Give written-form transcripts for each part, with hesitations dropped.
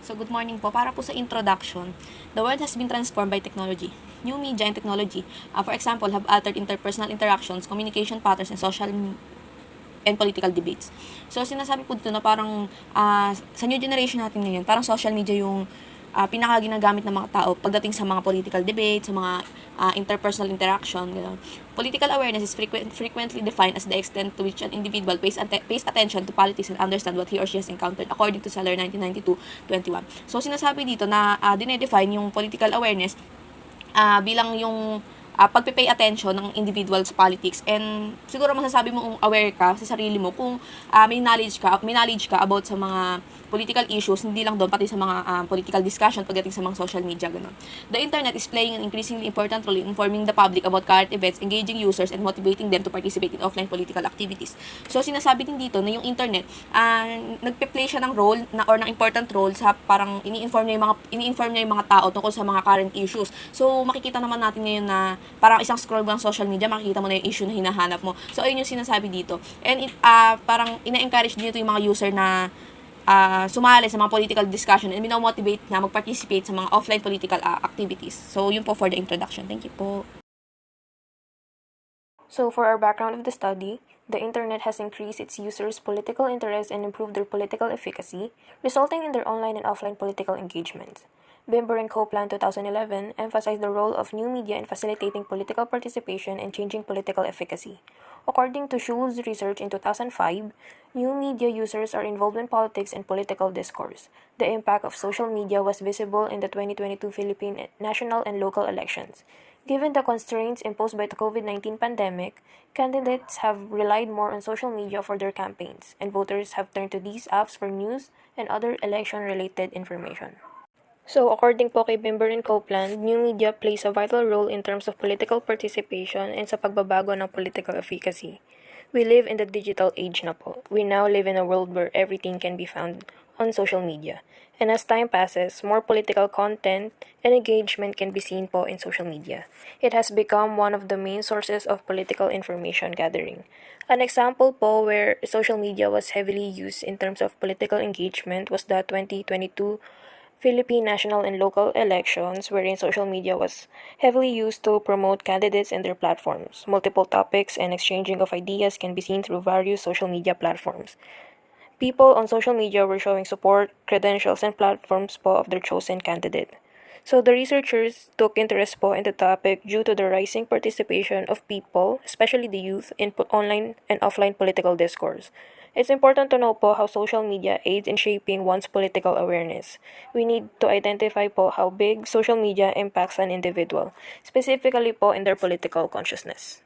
So, good morning po. Para po sa introduction, the world has been transformed by technology. New media and technology, for example, have altered interpersonal interactions, communication patterns, and social and political debates. So, sinasabi po dito na parang sa new generation natin ngayon, parang social media yung pinaka ginagamit ng mga tao pagdating sa mga political debates, sa mga interpersonal interaction, gano'n. Political awareness is frequently defined as the extent to which an individual pays attention to politics and understand what he or she has encountered according to Seller 1992-21. So, sinasabi dito na dinedefine yung political awareness bilang yung pagpe-pay attention ng individual sa politics, and siguro masasabi mo aware ka sa sarili mo kung may knowledge ka about sa mga political issues, hindi lang doon, pati sa mga political discussion pagdating sa mga social media, ganun. The internet is playing an increasingly important role in informing the public about current events, engaging users, and motivating them to participate in offline political activities. So, sinasabi din dito na yung internet, nagpe-play siya ng role or ng important role sa parang ini-inform niya yung mga tao tungkol sa mga current issues. So, makikita naman natin ngayon na parang isang scroll ng social media, makikita mo na yung issue na hinahanap mo. So, ayun yung sinasabi dito. And parang ina-encourage dito yung mga user na sumali sa mga political discussion and minomotivate na mag-participate sa mga offline political activities. So, yun po for the introduction. Thank you po. So, for our background of the study, the internet has increased its users' political interest and improved their political efficacy, resulting in their online and offline political engagement. Bimber and Copeland 2011 emphasized the role of new media in facilitating political participation and changing political efficacy. According to Schul's research in 2005, new media users are involved in politics and political discourse. The impact of social media was visible in the 2022 Philippine national and local elections. Given the constraints imposed by the COVID-19 pandemic, candidates have relied more on social media for their campaigns, and voters have turned to these apps for news and other election-related information. So, according po kay Bimber and Copeland, new media plays a vital role in terms of political participation and sa pagbabago ng political efficacy. We live in the digital age na po. We now live in a world where everything can be found on social media. And as time passes, more political content and engagement can be seen po in social media. It has become one of the main sources of political information gathering. An example po where social media was heavily used in terms of political engagement was the 2022 Philippine national and local elections, wherein social media was heavily used to promote candidates and their platforms. Multiple topics and exchanging of ideas can be seen through various social media platforms. People on social media were showing support, credentials, and platforms po of their chosen candidate. So the researchers took interest po in the topic due to the rising participation of people, especially the youth, in online and offline political discourse. It's important to know po how social media aids in shaping one's political awareness. We need to identify po how big social media impacts an individual, specifically po in their political consciousness.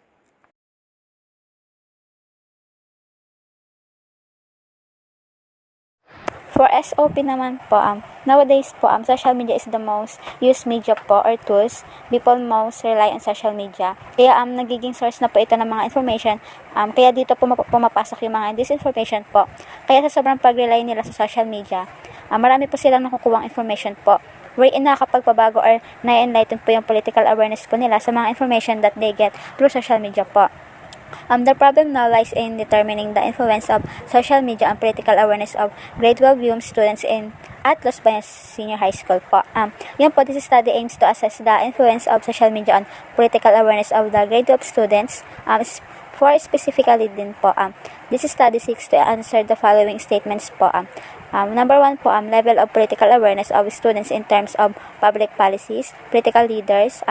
For SOP naman po, nowadays po, social media is the most used media po or tools. People most rely on social media. Kaya nagiging source na po ito ng mga information. Kaya dito pumapasok yung mga disinformation po. Kaya sa sobrang pag-rely nila sa social media, marami po silang nakukuha information po. Wherein nakakapagpabago or na-enlighten po yung political awareness po nila sa mga information that they get through social media po. The problem now lies in determining the influence of social media on political awareness of grade 12 UM students at Los Baños Senior High School po. This study aims to assess the influence of social media on political awareness of the grade 12 students. For specifically din po, this study seeks to answer the following statements po. Number 1 po, level of political awareness of students in terms of public policies, political leaders,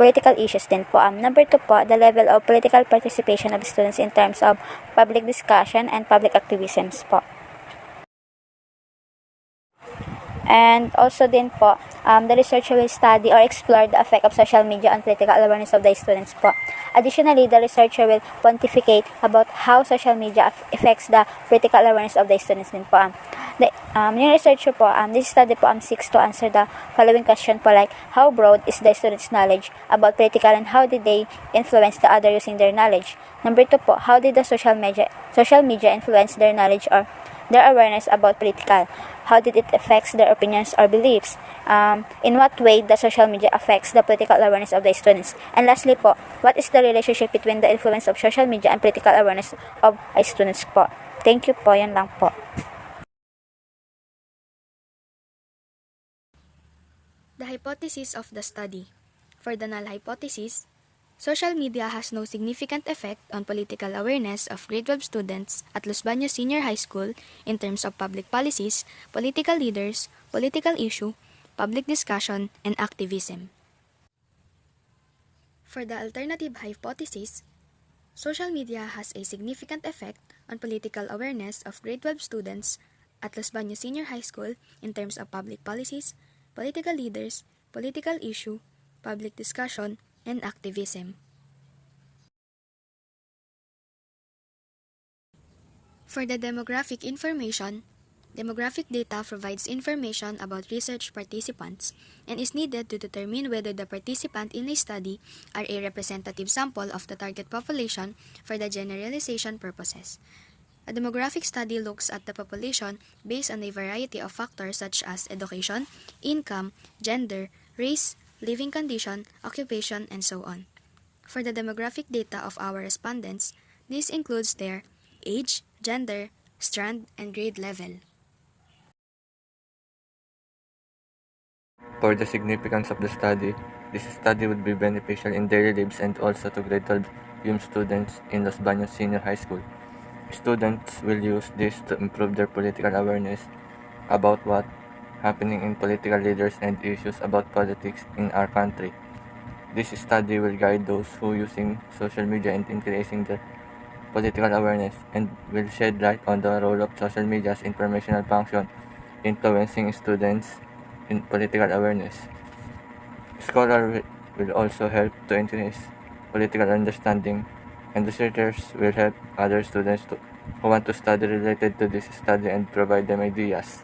political issues din po. Number 2 po, the level of political participation of students in terms of public discussion and public activisms po. And also din po, the researcher will study or explore the effect of social media on political awareness of the students po. Additionally, the researcher will pontificate about how social media affects the political awareness of the students din po. Yung researcher po, this study po seeks to answer the following question po, like, how broad is the students' knowledge about political and how did they influence the other using their knowledge? Number 2 po, how did the social media influence their knowledge or their awareness about political? How did it affect their opinions or beliefs? In what way the social media affects the political awareness of the students? And lastly po, what is the relationship between the influence of social media and political awareness of students po? Thank you po, yan lang po. The hypothesis of the study. For the null hypothesis, social media has no significant effect on political awareness of grade 12 students at Los Baños Senior High School in terms of public policies, political leaders, political issue, public discussion, and activism. For the alternative hypothesis, social media has a significant effect on political awareness of grade 12 students at Los Baños Senior High School in terms of public policies, political leaders, political issue, public discussion, and activism. For the demographic information, demographic data provides information about research participants and is needed to determine whether the participant in a study are a representative sample of the target population for the generalization purposes. A demographic study looks at the population based on a variety of factors such as education, income, gender, race, living condition, occupation, and so on. For the demographic data of our respondents, this includes their age, gender, strand, and grade level. For the significance of the study, this study would be beneficial in daily lives and also to grade 12 UM students in Los Baños Senior High School. Students will use this to improve their political awareness about what happening in political leaders and issues about politics in our country. This study will guide those who using social media in increasing their political awareness and will shed light on the role of social media's informational function influencing students in political awareness. Scholars will also help to increase political understanding, and researchers will help other students who want to study related to this study and provide them ideas.